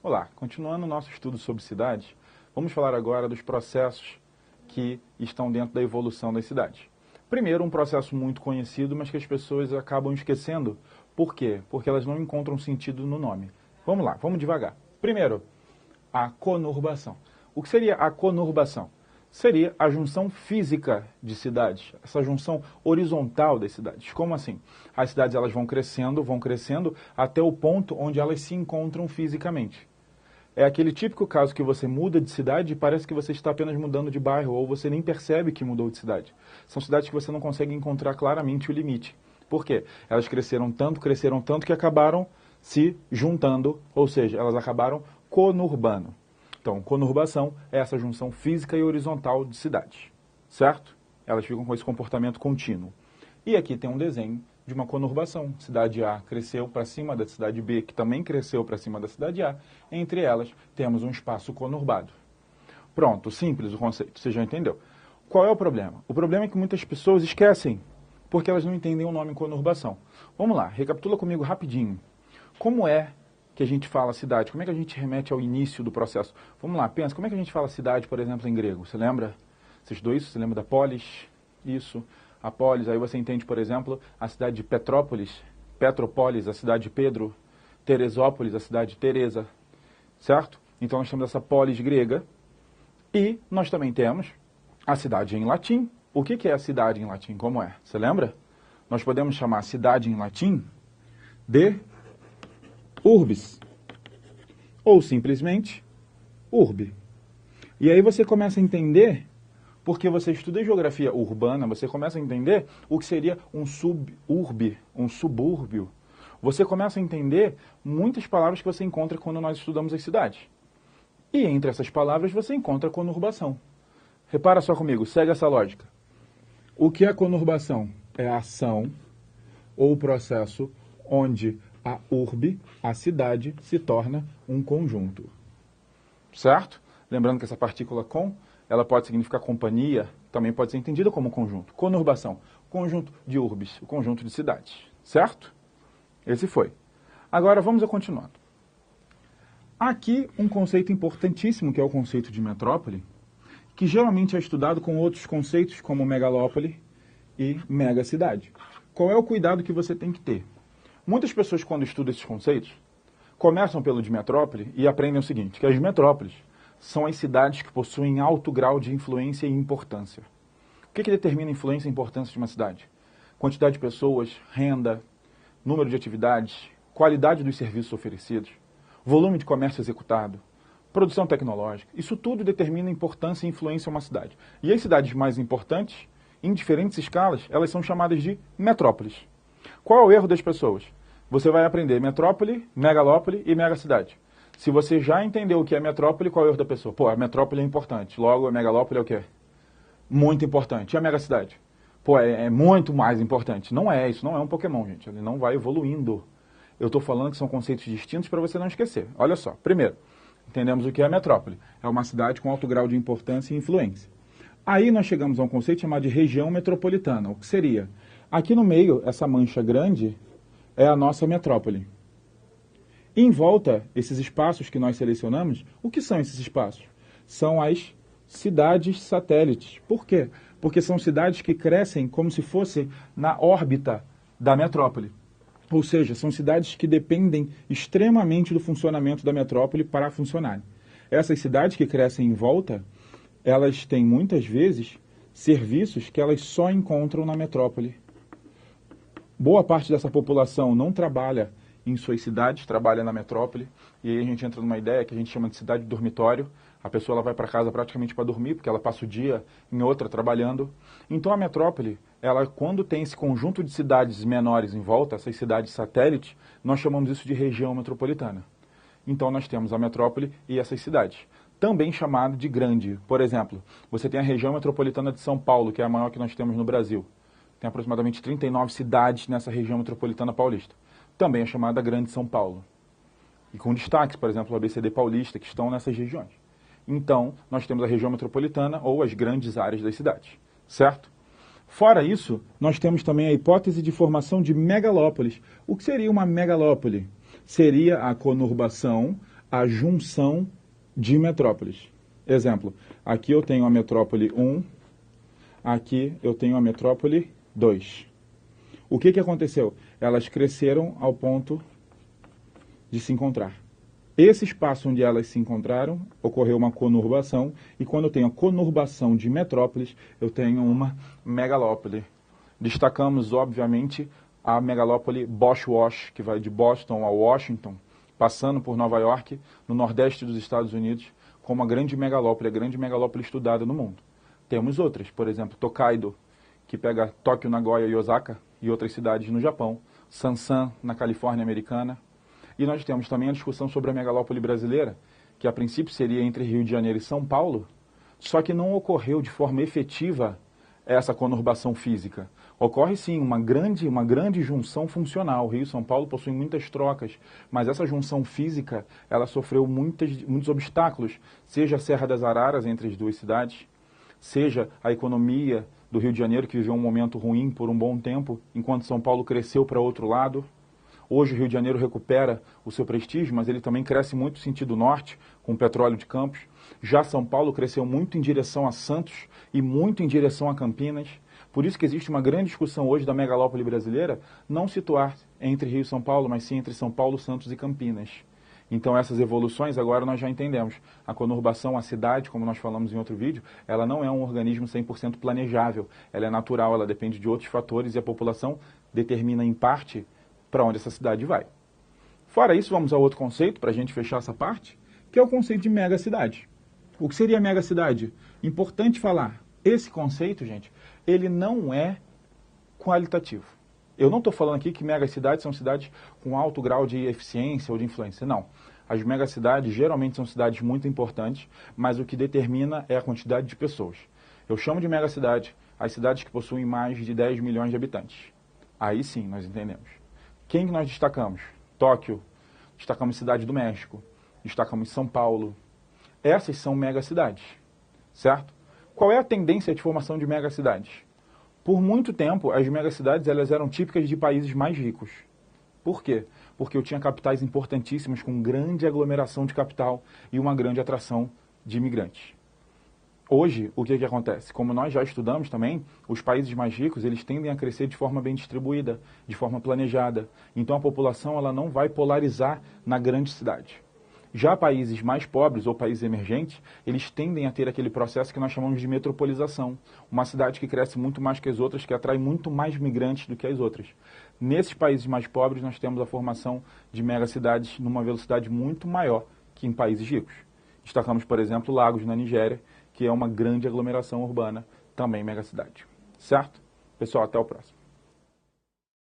Olá, continuando o nosso estudo sobre cidades, vamos falar agora dos processos que estão dentro da evolução das cidades. Primeiro, um processo muito conhecido, mas que as pessoas acabam esquecendo. Por quê? Porque elas não encontram sentido no nome. Vamos lá, vamos devagar. Primeiro, a conurbação. O que seria a conurbação? Seria a junção física de cidades, essa junção horizontal das cidades. Como assim? As cidades elas vão crescendo até o ponto onde elas se encontram fisicamente. É aquele típico caso que você muda de cidade e parece que você está apenas mudando de bairro, ou você nem percebe que mudou de cidade. São cidades que você não consegue encontrar claramente o limite. Por quê? Elas cresceram tanto que acabaram se juntando, ou seja, elas acabaram conurbando. Então, conurbação é essa junção física e horizontal de cidades, certo? Elas ficam com esse comportamento contínuo. E aqui tem um desenho de uma conurbação. Cidade A cresceu para cima da cidade B, que também cresceu para cima da cidade A. Entre elas, temos um espaço conurbado. Pronto, simples o conceito, você já entendeu. Qual é o problema? O problema é que muitas pessoas esquecem, porque elas não entendem o nome conurbação. Vamos lá, recapitula comigo rapidinho. Como é que a gente fala cidade? Como é que a gente remete ao início do processo? Vamos lá, pensa, como é que a gente fala cidade, por exemplo, em grego? Você lembra? Vocês dois, você lembra da polis? Isso, a polis. Aí você entende, por exemplo, a cidade de Petrópolis, Petrópolis, a cidade de Pedro, Teresópolis, a cidade de Teresa, certo? Então nós temos essa polis grega e nós também temos a cidade em latim. O que é a cidade em latim? Como é? Você lembra? Nós podemos chamar a cidade em latim de urbis, ou simplesmente urbe. E aí você começa a entender, porque você estuda geografia urbana, você começa a entender o que seria um suburbe, um subúrbio. Você começa a entender muitas palavras que você encontra quando nós estudamos as cidades. E entre essas palavras você encontra a conurbação. Repara só comigo, segue essa lógica. O que é conurbação? É a ação ou processo onde a urbe, a cidade, se torna um conjunto. Certo? Lembrando que essa partícula com, ela pode significar companhia, também pode ser entendida como conjunto. Conurbação, conjunto de urbes, o conjunto de cidades. Certo? Esse foi. Agora vamos a continuando. Aqui um conceito importantíssimo, que é o conceito de metrópole, que geralmente é estudado com outros conceitos como megalópole e megacidade. Qual é o cuidado que você tem que ter? Muitas pessoas, quando estudam esses conceitos, começam pelo de metrópole e aprendem o seguinte, que as metrópoles são as cidades que possuem alto grau de influência e importância. O que determina a influência e importância de uma cidade? Quantidade de pessoas, renda, número de atividades, qualidade dos serviços oferecidos, volume de comércio executado, produção tecnológica. Isso tudo determina a importância e influência de uma cidade. E as cidades mais importantes, em diferentes escalas, elas são chamadas de metrópoles. Qual é o erro das pessoas? Você vai aprender metrópole, megalópole e megacidade. Se você já entendeu o que é metrópole, qual é o erro da pessoa? Pô, a metrópole é importante, logo a megalópole é o quê? Muito importante. E a megacidade? Pô, é muito mais importante. Não é, isso não é um Pokémon, gente. Ele não vai evoluindo. Eu estou falando que são conceitos distintos para você não esquecer. Olha só, primeiro, entendemos o que é a metrópole. É uma cidade com alto grau de importância e influência. Aí nós chegamos a um conceito chamado de região metropolitana. O que seria? Aqui no meio, essa mancha grande é a nossa metrópole. Em volta, esses espaços que nós selecionamos, o que são esses espaços? São as cidades satélites. Por quê? Porque são cidades que crescem como se fosse na órbita da metrópole. Ou seja, são cidades que dependem extremamente do funcionamento da metrópole para funcionarem. Essas cidades que crescem em volta, elas têm muitas vezes serviços que elas só encontram na metrópole. Boa parte dessa população não trabalha em suas cidades, trabalha na metrópole, e aí a gente entra numa ideia que a gente chama de cidade dormitório. A pessoa ela vai para casa praticamente para dormir, porque ela passa o dia em outra trabalhando. Então a metrópole, ela quando tem esse conjunto de cidades menores em volta, essas cidades satélites, nós chamamos isso de região metropolitana. Então nós temos a metrópole e essas cidades, também chamado de grande. Por exemplo, você tem a região metropolitana de São Paulo, que é a maior que nós temos no Brasil. Tem aproximadamente 39 cidades nessa região metropolitana paulista. Também é chamada Grande São Paulo. E com destaques, por exemplo, o ABCD paulista, que estão nessas regiões. Então, nós temos a região metropolitana ou as grandes áreas das cidades, certo? Fora isso, nós temos também a hipótese de formação de megalópolis. O que seria uma megalópole? Seria a conurbação a junção de metrópoles. Exemplo, aqui eu tenho a metrópole 1, aqui eu tenho a metrópole 2. O que aconteceu? Elas cresceram ao ponto de se encontrar. Esse espaço onde elas se encontraram, ocorreu uma conurbação, e quando eu tenho a conurbação de metrópoles, eu tenho uma megalópole. Destacamos, obviamente, a megalópole Bosch-Wash, que vai de Boston a Washington, passando por Nova York, no nordeste dos Estados Unidos, como a grande megalópole estudada no mundo. Temos outras, por exemplo, Tokaido, que pega Tóquio, Nagoya e Osaka, e outras cidades no Japão, Sansan, na Califórnia americana. E nós temos também a discussão sobre a megalópole brasileira, que a princípio seria entre Rio de Janeiro e São Paulo, só que não ocorreu de forma efetiva essa conurbação física. Ocorre sim uma grande junção funcional. Rio e São Paulo possuem muitas trocas, mas essa junção física, ela sofreu muitos obstáculos, seja a Serra das Araras entre as duas cidades, seja a economia do Rio de Janeiro, que viveu um momento ruim por um bom tempo, enquanto São Paulo cresceu para outro lado. Hoje o Rio de Janeiro recupera o seu prestígio, mas ele também cresce muito no sentido norte, com o petróleo de Campos. Já São Paulo cresceu muito em direção a Santos e muito em direção a Campinas. Por isso que existe uma grande discussão hoje da megalópole brasileira não situar entre Rio e São Paulo, mas sim entre São Paulo, Santos e Campinas. Então essas evoluções agora nós já entendemos. A conurbação, a cidade, como nós falamos em outro vídeo, ela não é um organismo 100% planejável. Ela é natural, ela depende de outros fatores e a população determina em parte para onde essa cidade vai. Fora isso, vamos a outro conceito, para a gente fechar essa parte, que é o conceito de megacidade. O que seria megacidade? Importante falar, esse conceito, gente, ele não é qualitativo. Eu não estou falando aqui que megacidades são cidades com alto grau de eficiência ou de influência, não. As megacidades geralmente são cidades muito importantes, mas o que determina é a quantidade de pessoas. Eu chamo de megacidade as cidades que possuem mais de 10 milhões de habitantes. Aí sim, nós entendemos. Quem que nós destacamos? Tóquio, destacamos Cidade do México, destacamos São Paulo. Essas são megacidades, certo? Qual é a tendência de formação de megacidades? Por muito tempo, as megacidades elas eram típicas de países mais ricos. Por quê? Porque eu tinha capitais importantíssimas com grande aglomeração de capital e uma grande atração de imigrantes. Hoje, o que acontece? Como nós já estudamos também, os países mais ricos, eles tendem a crescer de forma bem distribuída, de forma planejada. Então a população ela não vai polarizar na grande cidade. Já países mais pobres ou países emergentes, eles tendem a ter aquele processo que nós chamamos de metropolização. Uma cidade que cresce muito mais que as outras, que atrai muito mais migrantes do que as outras. Nesses países mais pobres, nós temos a formação de megacidades numa velocidade muito maior que em países ricos. Destacamos, por exemplo, Lagos, na Nigéria, que é uma grande aglomeração urbana, também megacidade. Certo? Pessoal, até o próximo.